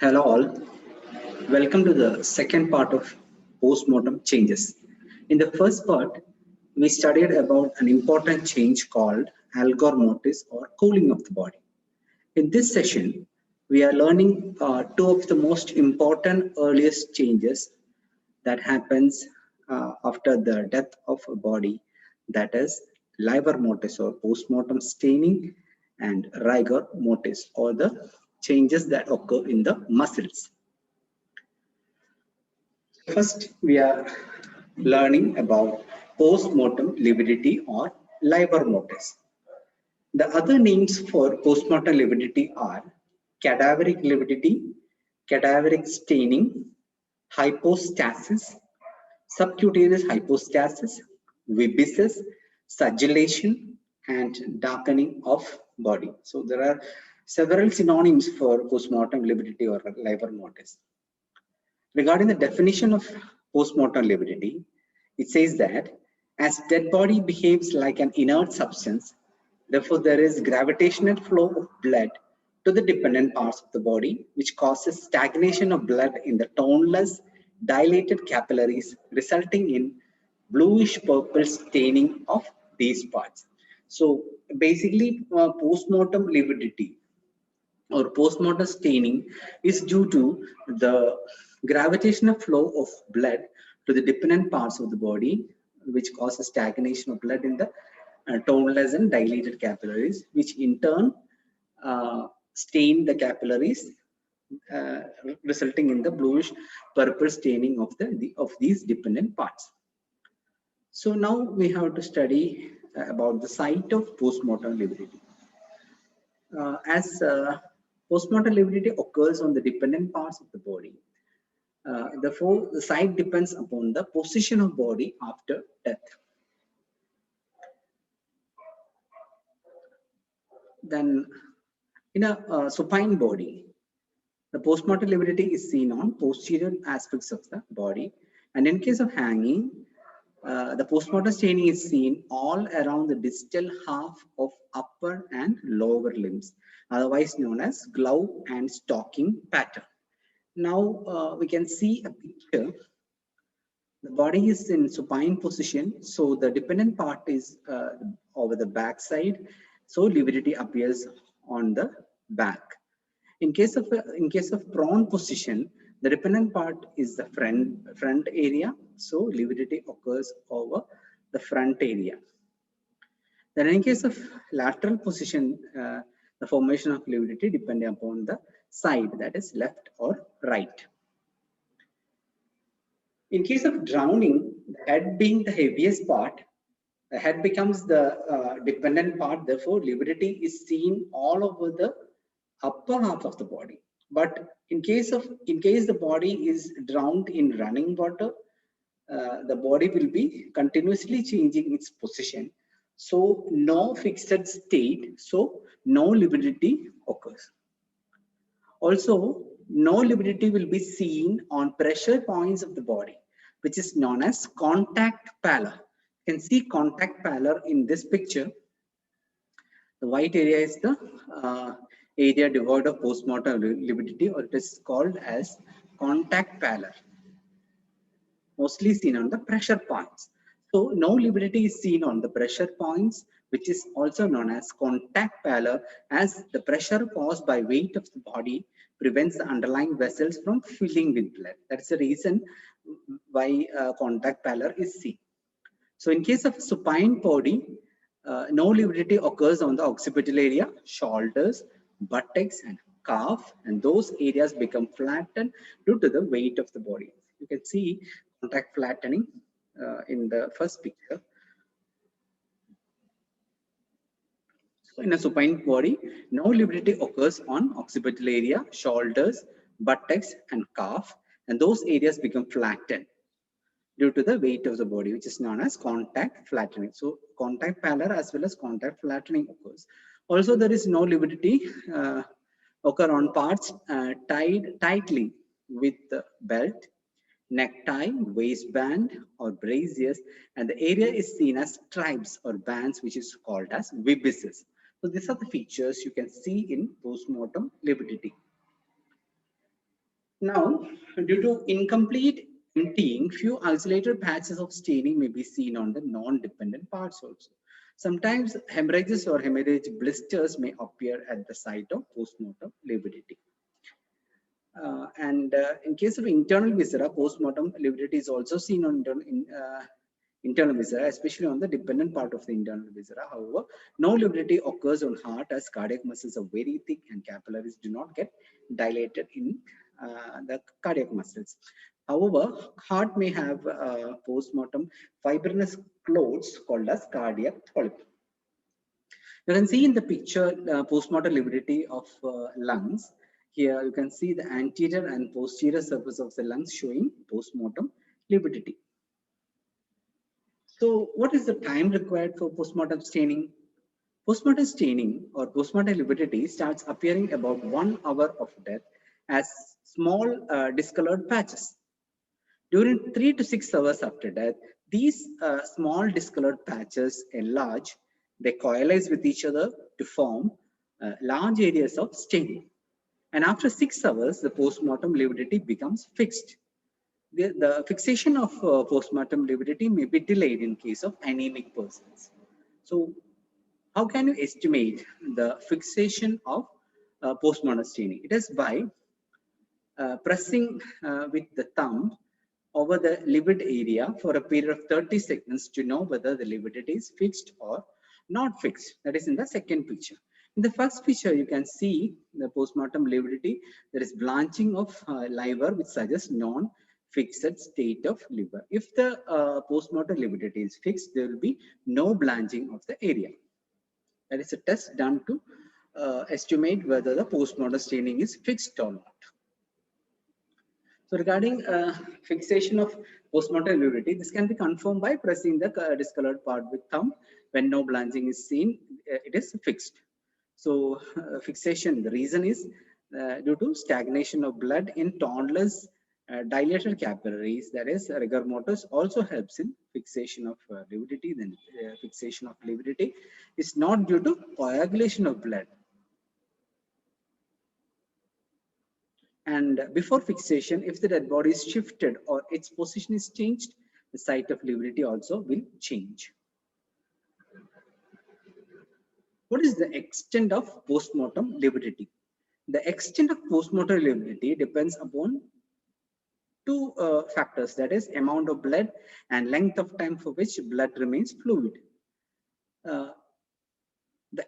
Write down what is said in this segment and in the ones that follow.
Hello all, welcome to the second part of postmortem changes. In the first part, we studied about an important change called algor mortis or cooling of the body. In this session, we are learning two of the most important earliest changes that happens after the death of a body, that is livor mortis or postmortem staining and rigor mortis or the changes that occur in the muscles. First, we are learning about postmortem lividity or livor mortis. The other names for postmortem lividity are cadaveric lividity, cadaveric staining, hypostasis, subcutaneous hypostasis, vibisis, suggelation, and darkening of body. So there are several synonyms for postmortem lividity or livor mortis. Regarding the definition of postmortem lividity, it says that as dead body behaves like an inert substance, therefore there is gravitational flow of blood to the dependent parts of the body, which causes stagnation of blood in the toneless, dilated capillaries, resulting in bluish purple staining of these parts. So basically, postmortem lividity or postmortem staining is due to the gravitational flow of blood to the dependent parts of the body, which causes stagnation of blood in the toneless and dilated capillaries, which in turn stain the capillaries, uh, resulting in the bluish purple staining of these dependent parts. So now we have to study about the site of postmortem lividity. As postmortem lividity occurs on the dependent parts of the body, therefore the site depends upon the position of body after death. Then in a supine body, the postmortem lividity is seen on posterior aspects of the body, and in case of hanging, the postmortem staining is seen all around the distal half of upper and lower limbs, otherwise known as glove and stocking pattern. Now we can see a picture. The body is in supine position, so the dependent part is over the back side, so lividity appears on the back. In case of prone position, the dependent part is the front area, so lividity occurs over the front area. Then in case of lateral position, the formation of lividity depending upon the side, that is left or right. In case of drowning, the head being the heaviest part, the head becomes the dependent part, therefore lividity is seen all over the upper half of the body. But in case the body is drowned in running water, the body will be continuously changing its position, so no fixed state, so no lividity occurs. Also, no lividity will be seen on pressure points of the body, which is known as contact pallor. You can see contact pallor in this picture. The white area is the area devoid of postmortem lividity, or it is called as contact pallor, mostly seen on the pressure points. So no lividity is seen on the pressure points, which is also known as contact pallor, as the pressure caused by weight of the body prevents the underlying vessels from filling with blood. That's the reason why contact pallor is seen. So in case of supine body, no lividity occurs on the occipital area, shoulders, buttocks, and calf, and those areas become flattened due to the weight of the body. You can see contact flattening in the first picture. So in a supine body, no lividity occurs on occipital area, shoulders, buttocks, and calf, and those areas become flattened due to the weight of the body, which is known as contact flattening. So contact pallor as well as contact flattening occurs. Also, there is no lividity occur on parts tied tightly with the belt, necktie, waistband, or braziers, and the area is seen as stripes or bands, which is called as vibises. So these are the features you can see in postmortem lividity. Now, due to incomplete emptying, few isolated patches of staining may be seen on the non-dependent parts also. Sometimes hemorrhages or hemorrhage blisters may appear at the site of postmortem lividity. In case of internal viscera, postmortem lividity is also seen on internal viscera, especially on the dependent part of the internal viscera. However, no lividity occurs on heart as cardiac muscles are very thick and capillaries do not get dilated in the cardiac muscles. However, heart may have postmortem fibrinous clots called as cardiac polyp. You can see in the picture postmortem lividity of lungs. Here you can see the anterior and posterior surface of the lungs showing postmortem lividity. So what is the time required for postmortem staining? Postmortem staining or postmortem lividity starts appearing about 1 hour of death as small discolored patches. During 3 to 6 hours after death, these small discolored patches enlarge, they coalesce with each other to form large areas of staining. And after 6 hours, the postmortem lividity becomes fixed. The fixation of postmortem lividity may be delayed in case of anemic persons. So how can you estimate the fixation of postmortem staining? It is by pressing with the thumb over the livid area for a period of 30 seconds to know whether the lividity is fixed or not fixed. That is in the second picture. In the first picture, you can see the postmortem lividity. There is blanching of liver, which suggests non-fixed state of liver. If the postmortem lividity is fixed, there will be no blanching of the area. That is a test done to estimate whether the postmortem staining is fixed or not. So regarding fixation of postmortem lividity, this can be confirmed by pressing the discolored part with thumb. When no blanching is seen, it is fixed. So fixation, the reason is due to stagnation of blood in toneless dilated capillaries, that is rigor mortis, also helps in fixation of lividity. Then fixation of lividity is not due to coagulation of blood. And before fixation, if the dead body is shifted or its position is changed, the site of lividity also will change. What is the extent of postmortem lividity? The extent of postmortem lividity depends upon two factors, that is amount of blood and length of time for which blood remains fluid. The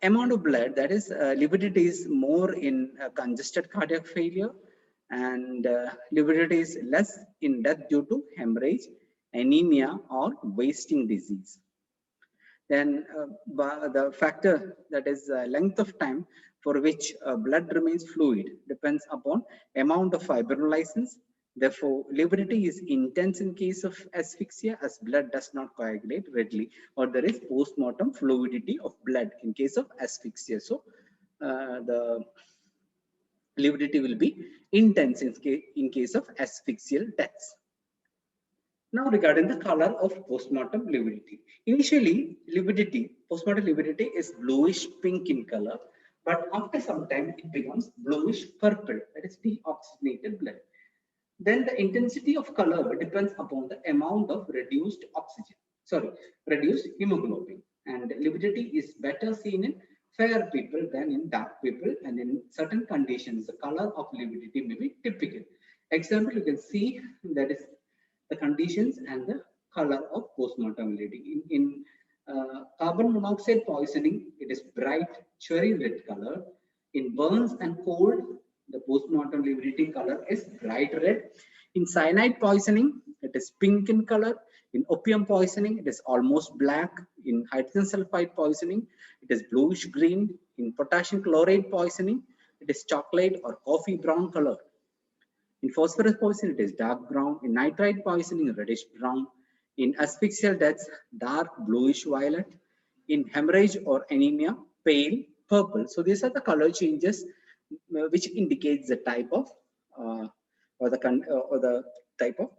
amount of blood, that is lividity, is more in congested cardiac failure, and lividity is less in death due to hemorrhage, anemia, or wasting disease. Then the factor, that is length of time for which blood remains fluid, depends upon amount of fibrinolysis. Therefore, lividity is intense in case of asphyxia as blood does not coagulate readily, or there is postmortem fluidity of blood in case of asphyxia. So the lividity will be intense in case of asphyxial deaths. Now regarding the color of postmortem lividity. Initially, postmortem lividity is bluish pink in color, but after some time it becomes bluish purple, that is deoxygenated blood. Then the intensity of color depends upon the amount of reduced hemoglobin. And lividity is better seen in fair people than in dark people, and in certain conditions, the color of lividity may be typical. Example, you can see that is the conditions and the color of postmortem lividity. In carbon monoxide poisoning, it is bright cherry red color. In burns and cold, the postmortem lividity color is bright red. In cyanide poisoning, it is pink in color. In opium poisoning, it is almost black. In hydrogen sulfide poisoning, it is bluish green. In potassium chloride poisoning, it is chocolate or coffee brown color. In phosphorus poisoning, it is dark brown. In nitrite poisoning, reddish brown. In asphyxial deaths, dark bluish violet. In hemorrhage or anemia, pale purple. So these are the color changes which indicates the type of or the type of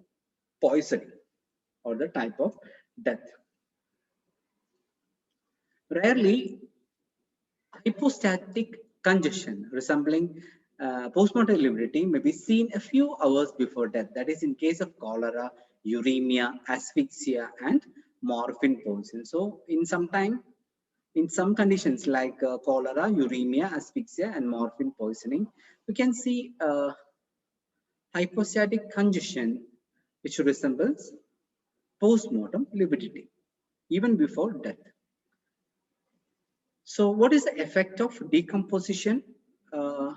poisoning or the type of death. Rarely, hypostatic congestion resembling postmortem lividity may be seen a few hours before death. That is in case of cholera, uremia, asphyxia, and morphine poison. So in some conditions like cholera, uremia, asphyxia, and morphine poisoning, we can see hypostatic congestion, which resembles postmortem lividity, even before death. So what is the effect of decomposition uh,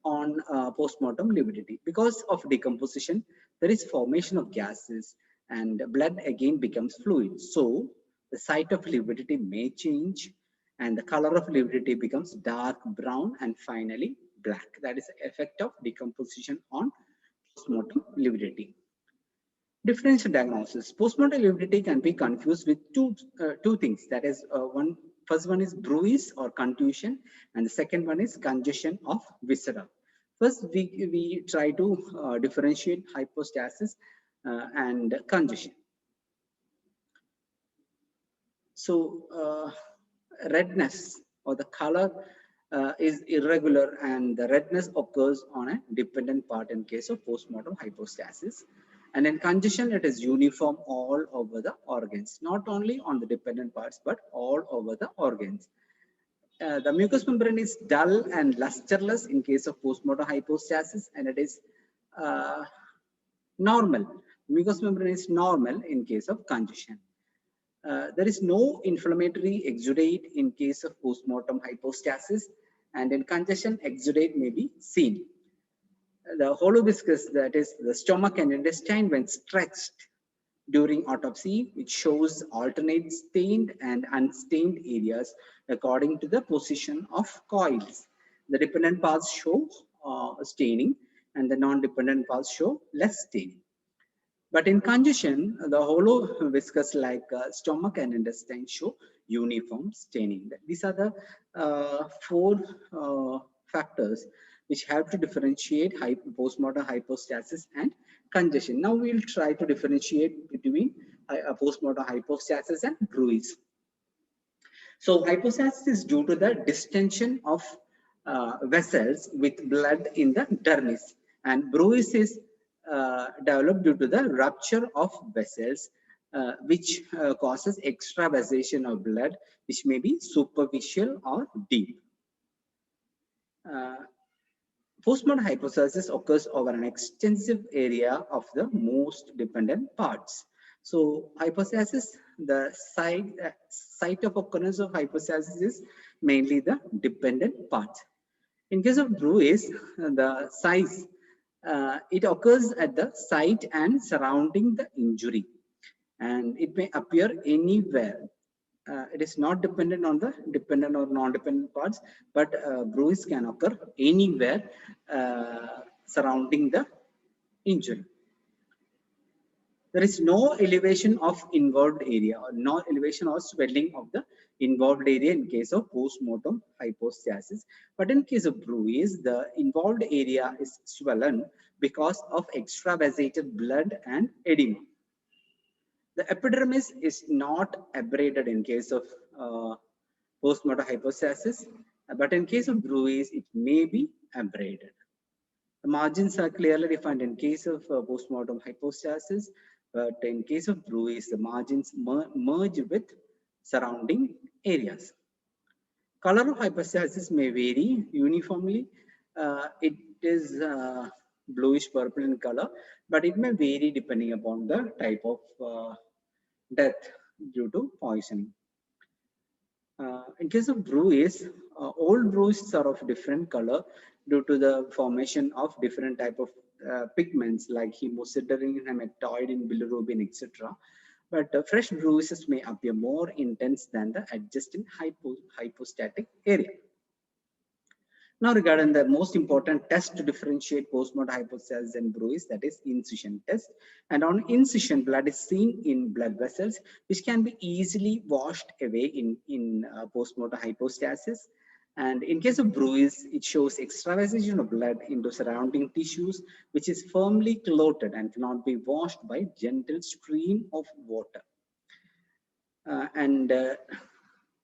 on postmortem lividity? Because of decomposition, there is formation of gases and blood again becomes fluid. So the site of lividity may change and the color of lividity becomes dark brown and finally black. That is the effect of decomposition on postmortem lividity. Differential diagnosis. Postmortem lividity can be confused with two things. That is, first one is bruise or contusion, and the second one is congestion of viscera. First, we try to differentiate hypostasis and congestion. So, redness or the color is irregular, and the redness occurs on a dependent part in case of postmortem hypostasis. And in congestion, it is uniform all over the organs, not only on the dependent parts, but all over the organs. The mucous membrane is dull and lusterless in case of postmortem hypostasis, and it is uh, normal. Mucous membrane is normal in case of congestion. There is no inflammatory exudate in case of postmortem hypostasis, and in congestion, exudate may be seen. The hollow viscous, that is the stomach and intestine, when stretched during autopsy, which shows alternate stained and unstained areas according to the position of coils. The dependent parts show staining, and the non-dependent parts show less staining. But in congestion, the hollow viscous like stomach and intestine show uniform staining. These are the four factors which have to differentiate postmortem hypostasis and congestion. Now we'll try to differentiate between postmortem hypostasis and bruise. So hypostasis is due to the distension of vessels with blood in the dermis, and bruise is developed due to the rupture of vessels, which causes extravasation of blood, which may be superficial or deep. Postmortem hypostasis occurs over an extensive area of the most dependent parts. So hypostasis, the site of occurrence of hypostasis is mainly the dependent parts. In case of bruise, the size, it occurs at the site and surrounding the injury, and it may appear anywhere. It is not dependent on the dependent or non-dependent parts, but bruise can occur anywhere surrounding the injury. There is no elevation of involved area or no elevation or swelling of the involved area in case of postmortem hypostasis. But in case of bruise, the involved area is swollen because of extravasated blood and edema. The epidermis is not abraded in case of postmortem hypostasis, but in case of bruise, it may be abraded. The margins are clearly defined in case of postmortem hypostasis, but in case of bruise, the margins merge with surrounding areas. Color of hypostasis may vary uniformly. It is bluish purple in color, but it may vary depending upon the type of death due to poisoning. In case of bruise, all bruises are of different color due to the formation of different type of pigments like hemosiderin, hematoidin, bilirubin, etc. But fresh bruises may appear more intense than the adjacent hypostatic area. Now, regarding the most important test to differentiate postmortem hypostasis and bruise, that is incision test. And on incision, blood is seen in blood vessels, which can be easily washed away in postmortem hypostasis. And in case of bruise, it shows extravasation of blood into surrounding tissues, which is firmly clotted and cannot be washed by gentle stream of water.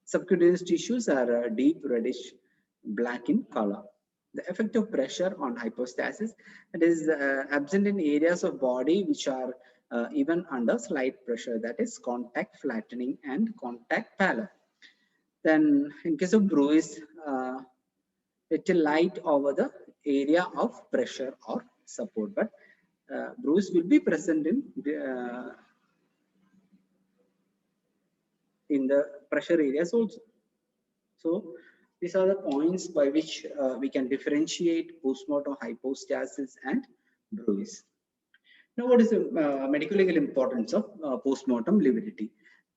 Subcutaneous tissues are deep reddish black in color. The effect of pressure on hypostasis, that is absent in areas of body which are even under slight pressure, that is contact flattening and contact pallor. Then in case of bruise, it will light over the area of pressure or support, but bruise will be present in the pressure areas also. So these are the points by which we can differentiate postmortem hypostasis and bruise. Now, what is the medical legal importance of postmortem lividity?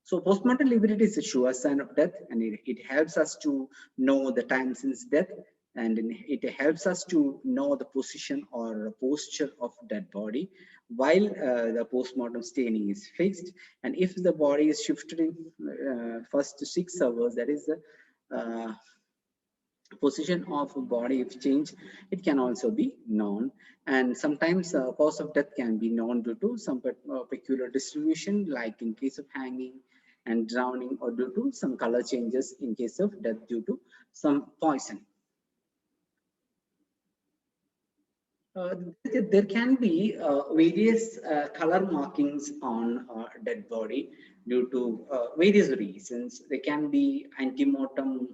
So postmortem lividity is a sure sign of death, and it helps us to know the time since death, and it helps us to know the position or posture of dead body while the postmortem staining is fixed. And if the body is shifted in first 6 hours, that is the position of a body if changed, it can also be known. And sometimes cause of death can be known due to some peculiar distribution, like in case of hanging and drowning, or due to some color changes in case of death due to some poison. There can be various color markings on dead body due to various reasons. They can be antemortem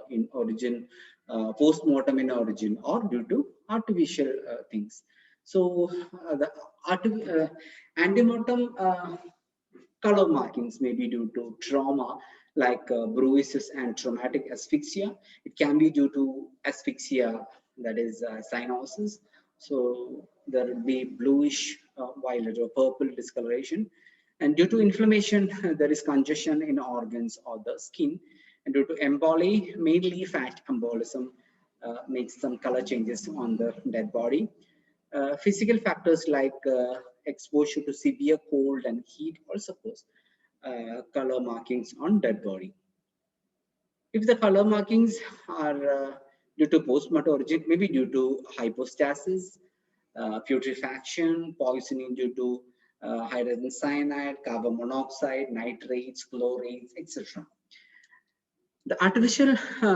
in origin, post-mortem in origin, or due to artificial things. So the antemortem color markings may be due to trauma, like bruises and traumatic asphyxia. It can be due to asphyxia, that is cyanosis. So there will be bluish, violet or purple discoloration. And due to inflammation, there is congestion in organs or the skin. And due to emboli, mainly fat embolism, makes some color changes on the dead body. Physical factors like exposure to severe cold and heat also cause color markings on dead body. If the color markings are due to postmortem origin, maybe due to hypostasis, putrefaction, poisoning due to hydrogen cyanide, carbon monoxide, nitrates, chlorides, etc. The artificial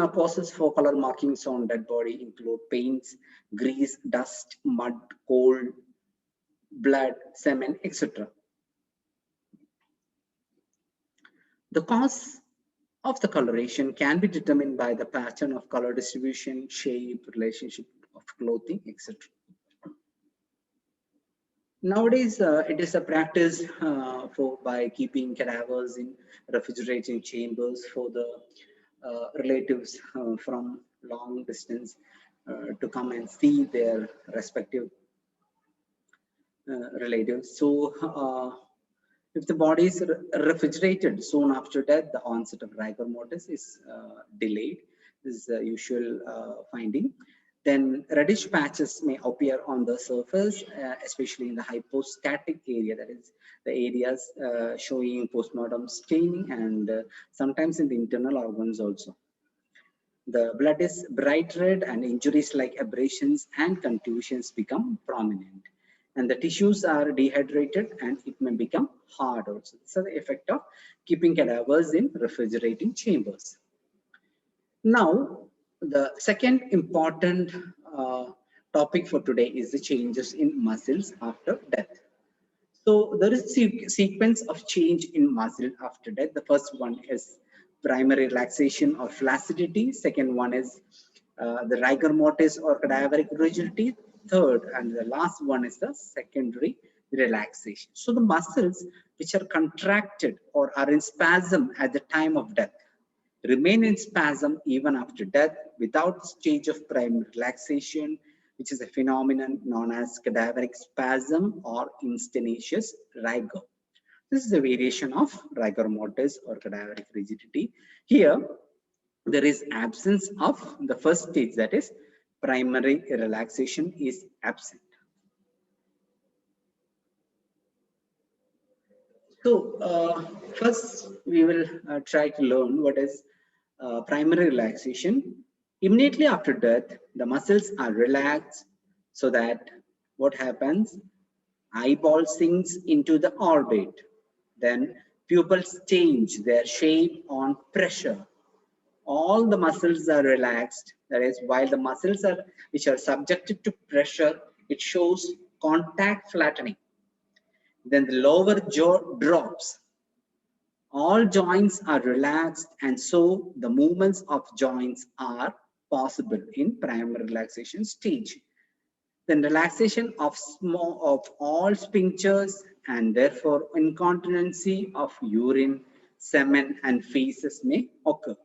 causes for color markings on dead body include paints, grease, dust, mud, cold, blood, semen, etc. The cause of the coloration can be determined by the pattern of color distribution, shape, relationship of clothing, etc. Nowadays, it is a practice by keeping cadavers in refrigerating chambers for the relatives from long distance to come and see their respective relatives. So, if the body is refrigerated soon after death, the onset of rigor mortis is delayed. This is the usual finding. Then reddish patches may appear on the surface, especially in the hypostatic area, that is the areas showing postmortem staining, and sometimes in the internal organs also. The blood is bright red, and injuries like abrasions and contusions become prominent. And the tissues are dehydrated, and it may become hard also. This is the effect of keeping cadavers in refrigerating chambers. Now, the second important topic for today is the changes in muscles after death. So there is a sequence of change in muscle after death. The first one is primary relaxation or flaccidity. Second one is the rigor mortis or cadaveric rigidity. Third and the last one is the secondary relaxation. So the muscles which are contracted or are in spasm at the time of death remain in spasm even after death without stage of primary relaxation, which is a phenomenon known as cadaveric spasm or instantaneous rigor. This is a variation of rigor mortis or cadaveric rigidity. Here, there is absence of the first stage, that is primary relaxation is absent. So first we will try to learn what is primary relaxation. Immediately after death, the muscles are relaxed so that what happens? Eyeball sinks into the orbit. Then pupils change their shape on pressure. all the muscles are relaxed. That is, while the muscles are which are subjected to pressure, it shows contact flattening. Then the lower jaw drops. All joints are relaxed, and so the movements of joints are possible in primary relaxation stage. Then relaxation of all sphincters, and therefore incontinency of urine, semen, and feces may occur.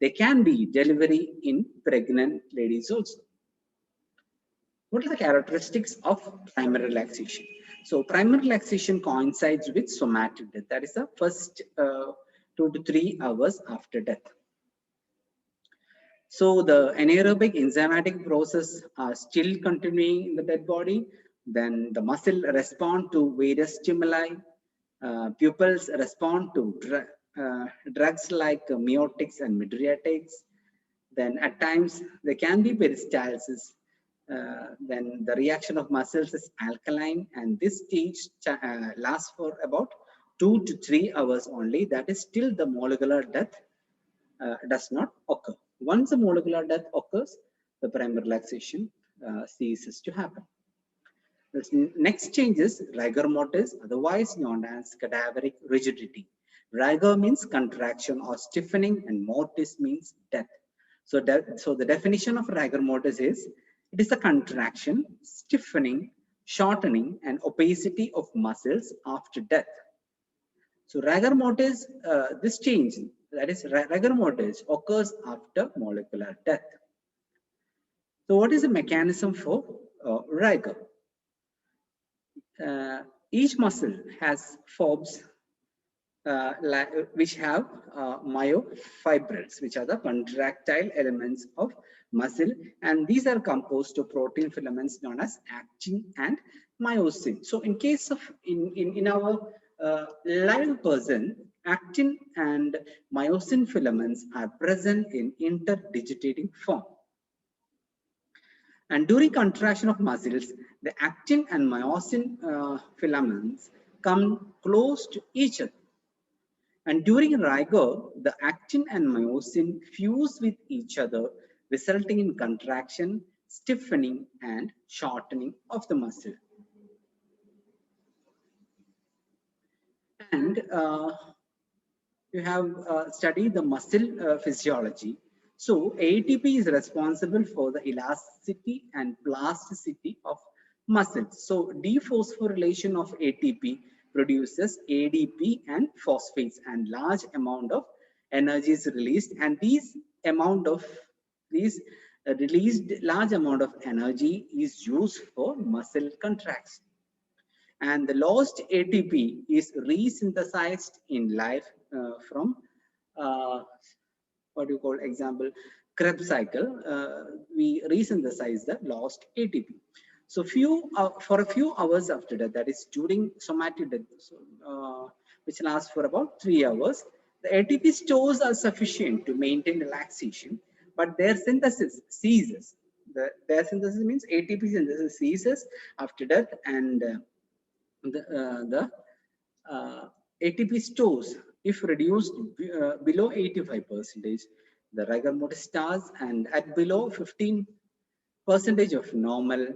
They can be delivery in pregnant ladies also. What are the characteristics of primary relaxation? So primary relaxation coincides with somatic death. That is the first 2 to 3 hours after death. So the anaerobic enzymatic process are still continuing in the dead body. Then the muscle respond to various stimuli. Pupils respond to drugs like miotics and mydriatics. Then at times there can be peristalsis. Then the reaction of muscles is alkaline, and this stage lasts for about 2 to 3 hours only. That is still the molecular death does not occur. Once the molecular death occurs, the primary relaxation ceases to happen. The next change is rigor mortis, otherwise known as cadaveric rigidity. Rigor means contraction or stiffening, and mortis means death. So the definition of rigor mortis is, it is a contraction, stiffening, shortening, and opacity of muscles after death. So rigor mortis, this change, that is rigor mortis, occurs after molecular death. So what is the mechanism for rigor? Each muscle has fibers which have myofibrils, which are the contractile elements of muscle, and these are composed of protein filaments known as actin and myosin. So in case of in our live person, actin and myosin filaments are present in interdigitating form. And during contraction of muscles, the actin and myosin filaments come close to each other. And during rigor, the actin and myosin fuse with each other, resulting in contraction, stiffening, and shortening of the muscle. And you have studied the muscle physiology. So ATP is responsible for the elasticity and plasticity of muscles. So dephosphorylation of ATP produces ADP and phosphates, and large amount of energy is released, and released large amount of energy is used for muscle contraction. And the lost ATP is resynthesized in life from what you call example Krebs cycle. We resynthesize the lost ATP. So for a few hours after that, that is during somatic death, which lasts for about 3 hours, the ATP stores are sufficient to maintain relaxation, but their synthesis ceases. Their synthesis means ATP synthesis ceases after death, and the ATP stores, if reduced below 85%, the rigor mortis starts, and at below 15% of normal,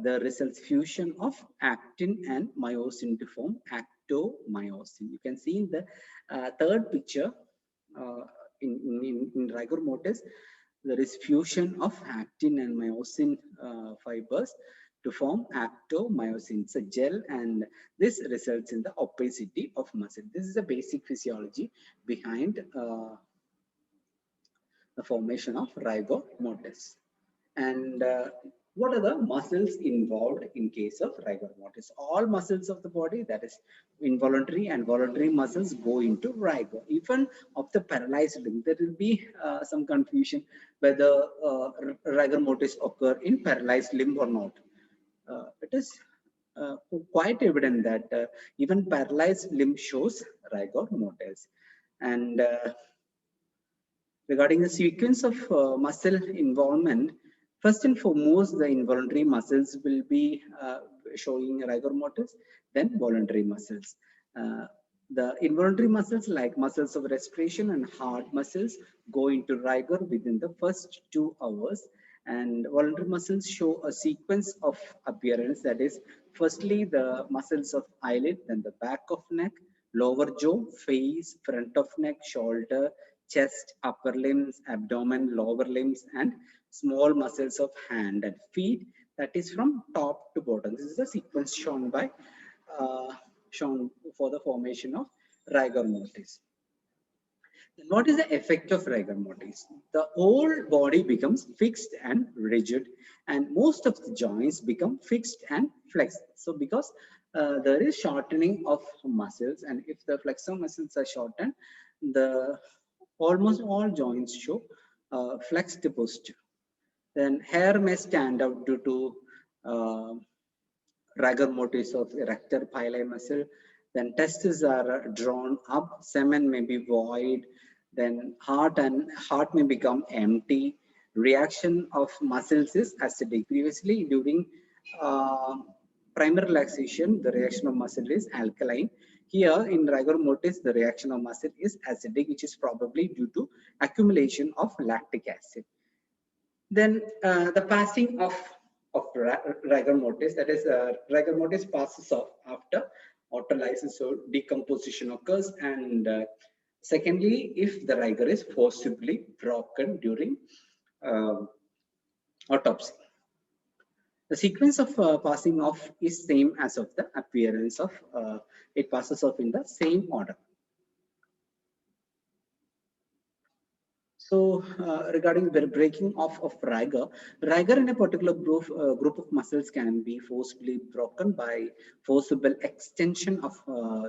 the results fusion of actin and myosin to form actomyosin. You can see in the third picture in rigor mortis, there is fusion of actin and myosin fibers to form actomyosin. It's a gel, and this results in the opacity of muscle. This is the basic physiology behind the formation of rigor mortis. And what are the muscles involved in case of rigor mortis? All muscles of the body, that is involuntary and voluntary muscles, go into rigor. Even of the paralyzed limb, there will be some confusion whether rigor mortis occur in paralyzed limb or not. It is quite evident that even paralyzed limb shows rigor mortis. And regarding the sequence of muscle involvement, first and foremost, the involuntary muscles will be showing rigor mortis, then voluntary muscles. The involuntary muscles like muscles of respiration and heart muscles go into rigor within the first 2 hours, and voluntary muscles show a sequence of appearance, that is firstly the muscles of eyelid, then the back of neck, lower jaw, face, front of neck, shoulder, chest, upper limbs, abdomen, lower limbs, and small muscles of hand and feet, that is from top to bottom. This is the sequence uh, shown for the formation of rigor mortis. What is the effect of rigor mortis? The whole body becomes fixed and rigid, and most of the joints become fixed and flexed. So, because there is shortening of muscles, and if the flexor muscles are shortened, the almost all joints show flexed posture. Then hair may stand out due to uh, rigor mortis of erector pili muscle. Then testes are drawn up, semen may be void, then heart may become empty. Reaction of muscles is acidic. Previously, during uh, primary relaxation, the reaction of muscle is alkaline. Here in rigor mortis, the reaction of muscle is acidic, which is probably due to accumulation of lactic acid. Then the passing of rigor mortis, that is, rigor mortis passes off after autolysis, so decomposition occurs, and secondly, if the rigor is forcibly broken during uh, autopsy. The sequence of passing off is same as of the appearance of it passes off in the same order. So, regarding the breaking off of rigor in a particular group of muscles can be forcibly broken by forcible extension of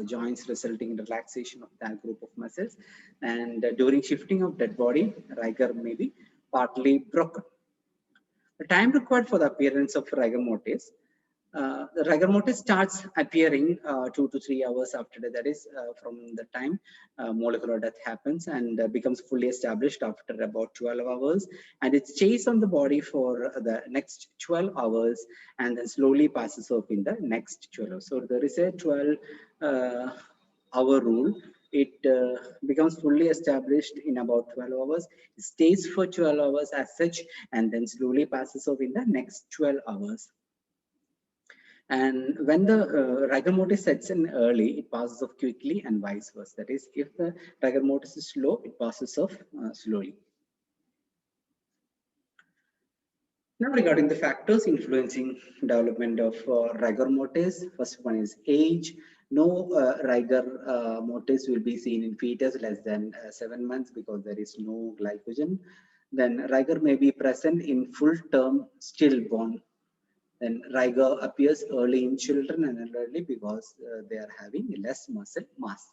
joints, resulting in relaxation of that group of muscles. And during shifting of dead body, rigor may be partly broken. The time required for the appearance of rigor mortis, the rigor mortis starts appearing 2 to 3 hours after death. That is from the time molecular death happens, and becomes fully established after about 12 hours. And it stays on the body for the next 12 hours and then slowly passes off in the next 12 hours. So there is a 12-hour rule. It becomes fully established in about 12 hours, it stays for 12 hours as such, and then slowly passes off in the next 12 hours. And when the rigor mortis sets in early, it passes off quickly, and vice versa. That is, if the rigor mortis is slow, it passes off slowly. Now, regarding the factors influencing development of rigor mortis, first one is age. No rigor mortis will be seen in fetus less than 7 months because there is no glycogen. Then rigor may be present in full-term stillborn. Then rigor appears early in children and elderly because they are having less muscle mass.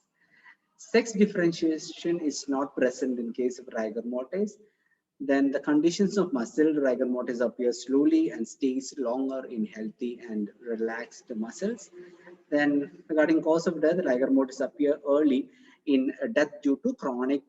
Sex differentiation is not present in case of rigor mortis. Then the conditions of muscle rigor mortis appear slowly and stays longer in healthy and relaxed muscles. Then regarding cause of death, rigor mortis appear early in death due to chronic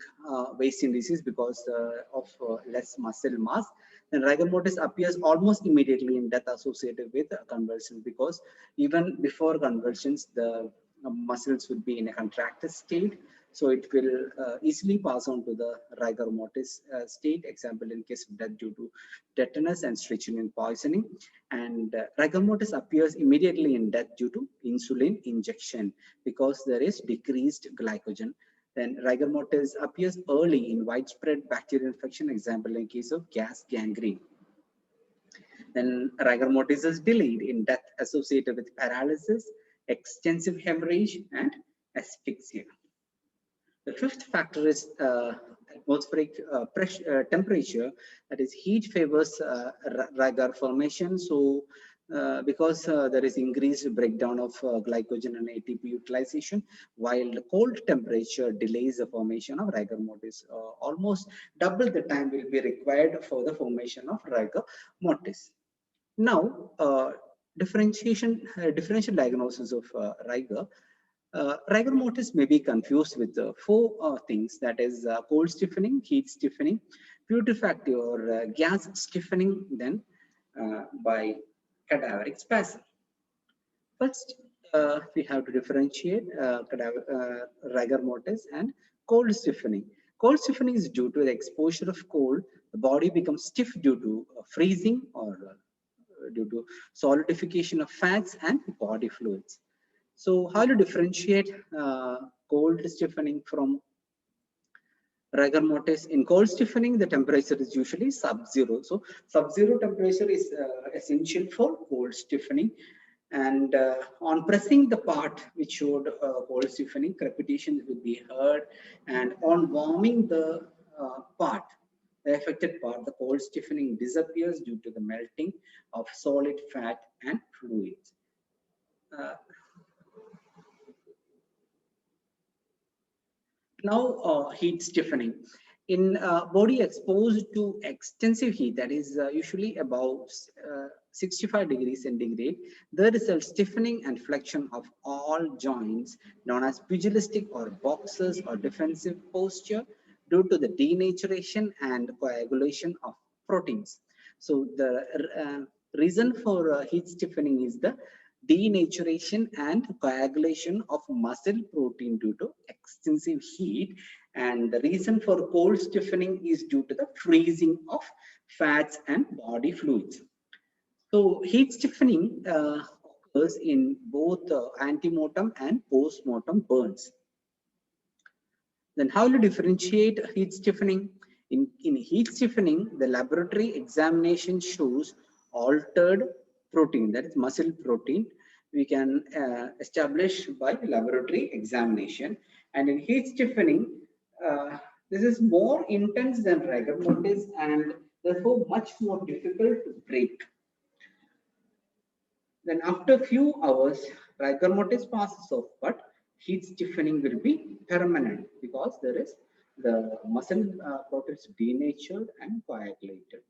wasting disease because of less muscle mass. Then rigor mortis appears almost immediately in death associated with convulsions, because even before convulsions, the muscles would be in a contracted state. So it will easily pass on to the rigor mortis state. Example, in case of death due to tetanus and strychnine poisoning. And rigor mortis appears immediately in death due to insulin injection because there is decreased glycogen. Then rigor mortis appears early in widespread bacterial infection, example in case of gas gangrene. Then rigor mortis is delayed in death associated with paralysis, extensive hemorrhage, and asphyxia. The fifth factor is atmospheric temperature, that is heat favors rigor formation. So because there is increased breakdown of glycogen and ATP utilization, while the cold temperature delays the formation of rigor mortis. Almost double the time will be required for the formation of rigor mortis. Now, differential diagnosis of rigor. Rigor mortis may be confused with four things, that is cold stiffening, heat stiffening, putrefaction or gas stiffening, then by cadaveric spasm. First, we have to differentiate rigor mortis and cold stiffening. Cold stiffening is due to the exposure of cold. The body becomes stiff due to freezing or due to solidification of fats and body fluids. So how to differentiate cold stiffening from rigor mortis? In cold stiffening, the temperature is usually sub-zero. So sub-zero temperature is essential for cold stiffening. And on pressing the part which showed cold stiffening, crepitations will be heard. And on warming the part, the affected part, the cold stiffening disappears due to the melting of solid fat and fluids. Now, heat stiffening. In body exposed to extensive heat, that is usually above 65 degrees centigrade, there is a stiffening and flexion of all joints known as pugilistic or boxers or defensive posture due to the denaturation and coagulation of proteins. So the reason for heat stiffening is the denaturation and coagulation of muscle protein due to extensive heat, and the reason for cold stiffening is due to the freezing of fats and body fluids. So heat stiffening occurs in both antemortem and postmortem burns. Then how to differentiate heat stiffening? In heat stiffening, the laboratory examination shows altered protein, that is muscle protein, we can establish by laboratory examination. And in heat stiffening, this is more intense than rigor mortis and therefore much more difficult to break. Then after a few hours, rigor mortis passes off, but heat stiffening will be permanent because there is the muscle proteins denatured and coagulated.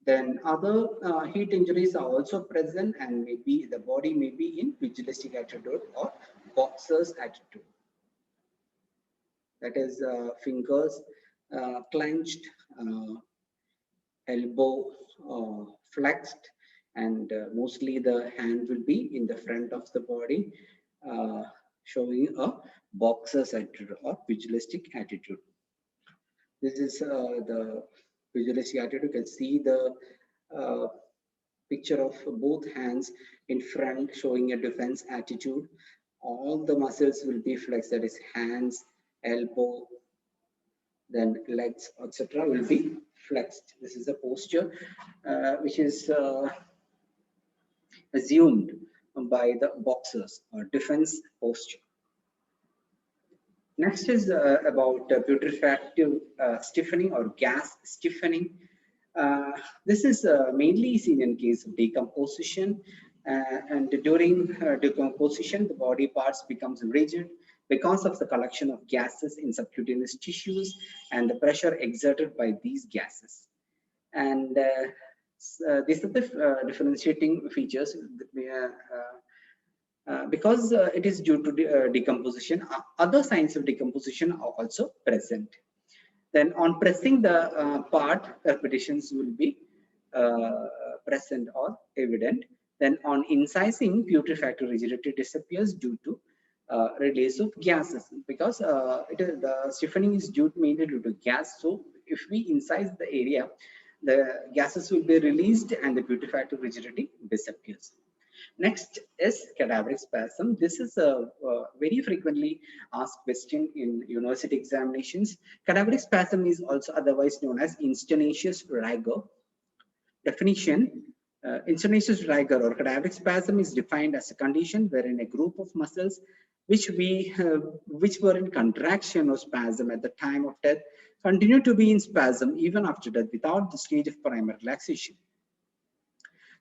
Then other heat injuries are also present, and maybe the body may be in pugilistic attitude or boxer's attitude. That is fingers clenched, elbow flexed, and mostly the hand will be in the front of the body, showing a boxer's attitude or pugilistic attitude. This is the pugilistic attitude. You can see the picture of both hands in front showing a defense attitude. All the muscles will be flexed, that is hands, elbow, then legs, etc. will be flexed. This is a posture which is assumed by the boxers or defense posture. Next is about putrefactive stiffening or gas stiffening. This is mainly seen in case of decomposition, and during decomposition, the body parts becomes rigid because of the collection of gases in subcutaneous tissues and the pressure exerted by these gases. And these are the differentiating features. Because it is due to decomposition, other signs of decomposition are also present. Then on pressing the part, repetitions will be present or evident. Then on incising, putrefactive rigidity disappears due to release of gases, because the stiffening is mainly due to gas. So if we incise the area, the gases will be released and the putrefactive rigidity disappears. Next is cadaveric spasm. This is a very frequently asked question in university examinations. Cadaveric spasm is also otherwise known as instinaceous rigor. Definition: instinaceous rigor or cadaveric spasm is defined as a condition wherein a group of muscles which were in contraction or spasm at the time of death continue to be in spasm even after death without the stage of primary relaxation.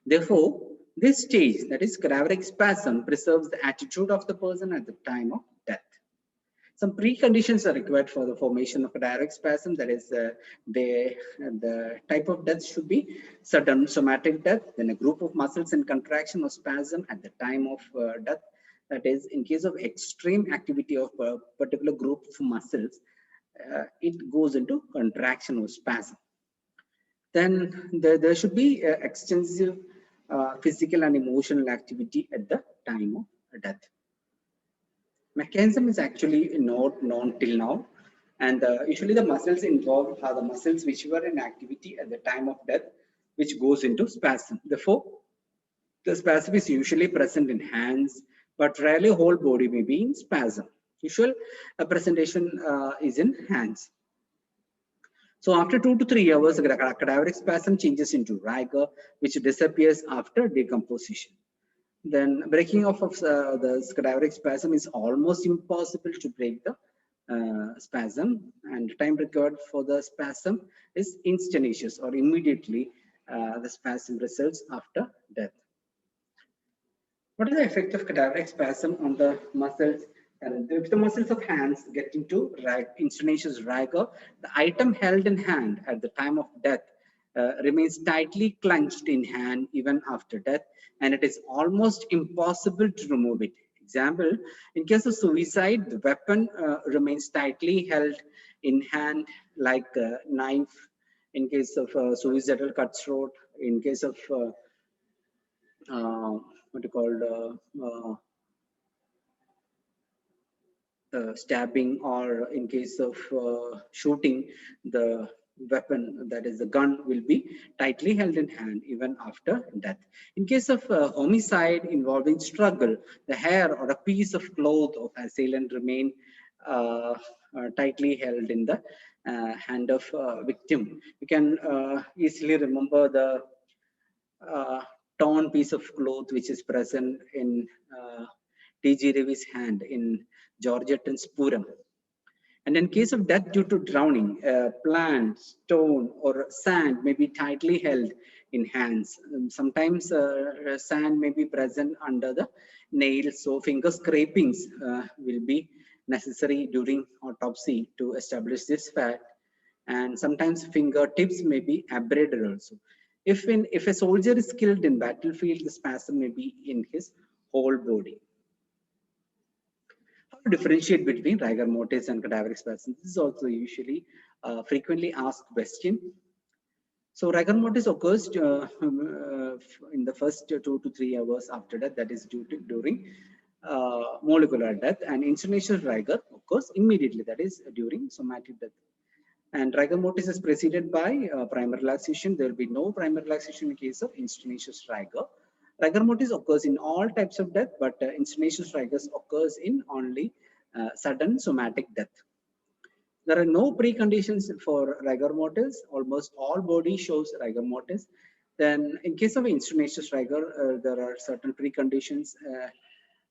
Therefore, this stage, that is cadaveric spasm, preserves the attitude of the person at the time of death. Some preconditions are required for the formation of cadaveric spasm. That is, the type of death should be sudden somatic death, then a group of muscles in contraction or spasm at the time of death. That is, in case of extreme activity of a particular group of muscles, it goes into contraction or spasm. Then there should be extensive physical and emotional activity at the time of death. Mechanism is actually not known till now, and usually the muscles involved are the muscles which were in activity at the time of death, which goes into spasm. Therefore, the spasm is usually present in hands, but rarely whole body may be in spasm. Usual presentation is in hands. So after 2 to 3 hours, the cadaveric spasm changes into rigor, which disappears after decomposition. Then breaking off of the cadaveric spasm is almost impossible to break the spasm, and time required for the spasm is instantaneous or immediately the spasm results after death. What is the effect of cadaveric spasm on the muscles? And if the muscles of hands get into instantaneous rigor, the item held in hand at the time of death remains tightly clenched in hand even after death, and it is almost impossible to remove it. Example, in case of suicide, the weapon remains tightly held in hand like a knife. In case of suicidal cutthroat, in case of what you call stabbing, or in case of shooting, the weapon, that is the gun, will be tightly held in hand even after death. In case of homicide involving struggle, the hair or a piece of cloth of assailant remain tightly held in the hand of victim. You can easily remember the torn piece of cloth which is present in T.G. Ravi's hand in Georgetten's Puram. And in case of death due to drowning, plant, stone, or sand may be tightly held in hands. Sometimes sand may be present under the nails, so finger scrapings will be necessary during autopsy to establish this fact. And sometimes fingertips may be abraded also. If a soldier is killed in battlefield, the spasm may be in his whole body. How to differentiate between rigor mortis and cadaveric spasm? This is also usually frequently asked question. So rigor mortis occurs in the first 2 to 3 hours after death, that is during molecular death, and instantaneous rigor occurs immediately, that is during somatic death. And rigor mortis is preceded by primary relaxation. There will be no primary relaxation in case of instantaneous rigor. Rigor mortis occurs in all types of death, but instantaneous rigor occurs in only sudden somatic death. There are no preconditions for rigor mortis. Almost all body shows rigor mortis. Then in case of instantaneous rigor, there are certain preconditions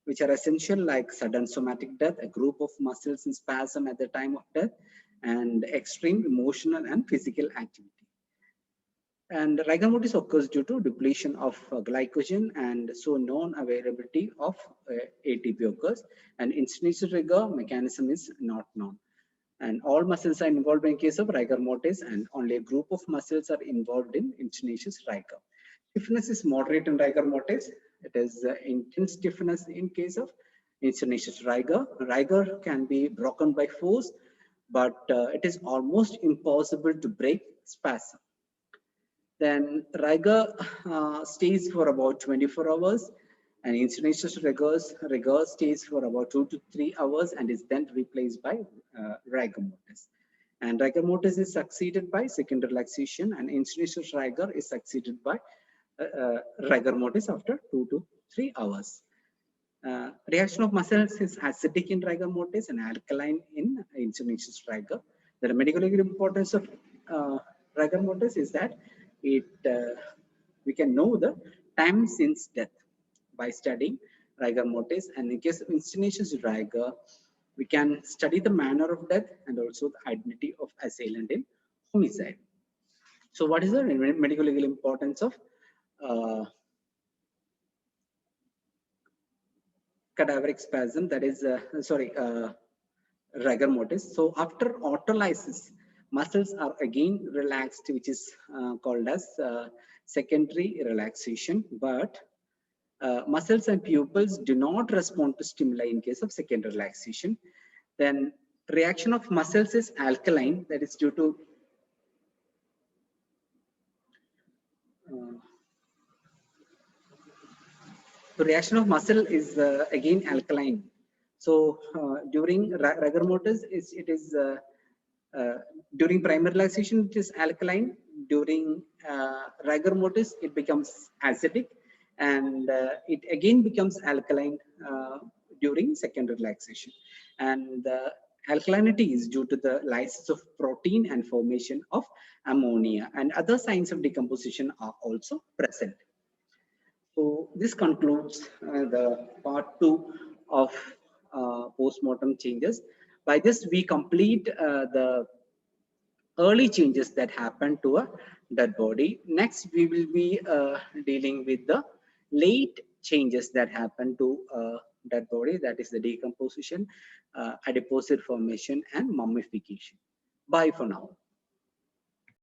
which are essential, like sudden somatic death, a group of muscles in spasm at the time of death, and extreme emotional and physical activity. And rigor mortis occurs due to depletion of glycogen, and so non-availability of ATP occurs. And instantaneous rigor mechanism is not known. And all muscles are involved in case of rigor mortis, and only a group of muscles are involved in instantaneous rigor. Stiffness is moderate in rigor mortis. It is intense stiffness in case of instantaneous rigor. Rigor can be broken by force, but it is almost impossible to break spasm. Then rigor stays for about 24 hours, and instantaneous rigor stays for about 2 to 3 hours and is then replaced by rigor mortis. And rigor mortis is succeeded by second relaxation, and instantaneous rigor is succeeded by rigor mortis after 2 to 3 hours. Reaction of muscles is acidic in rigor mortis and alkaline in instantaneous rigor. The medical importance of rigor mortis is that we can know the time since death by studying rigor mortis, and in case of instantaneous rigor, we can study the manner of death and also the identity of assailant in homicide. So, what is the medical legal importance of cadaveric spasm? That is, rigor mortis. So, after autolysis, muscles are again relaxed, which is called as secondary relaxation, but muscles and pupils do not respond to stimuli in case of secondary relaxation. Then reaction of muscles is alkaline, that is due to the reaction of muscle is again alkaline. So during rigor mortis, during primary relaxation, it is alkaline. During rigor mortis, it becomes acidic, and it again becomes alkaline during second relaxation. And the alkalinity is due to the lysis of protein and formation of ammonia, and other signs of decomposition are also present. So this concludes the part 2 of postmortem changes. By this, we complete the early changes that happen to a dead body. Next, we will be dealing with the late changes that happen to a dead body, that is the decomposition, adipose formation, and mummification. Bye for now.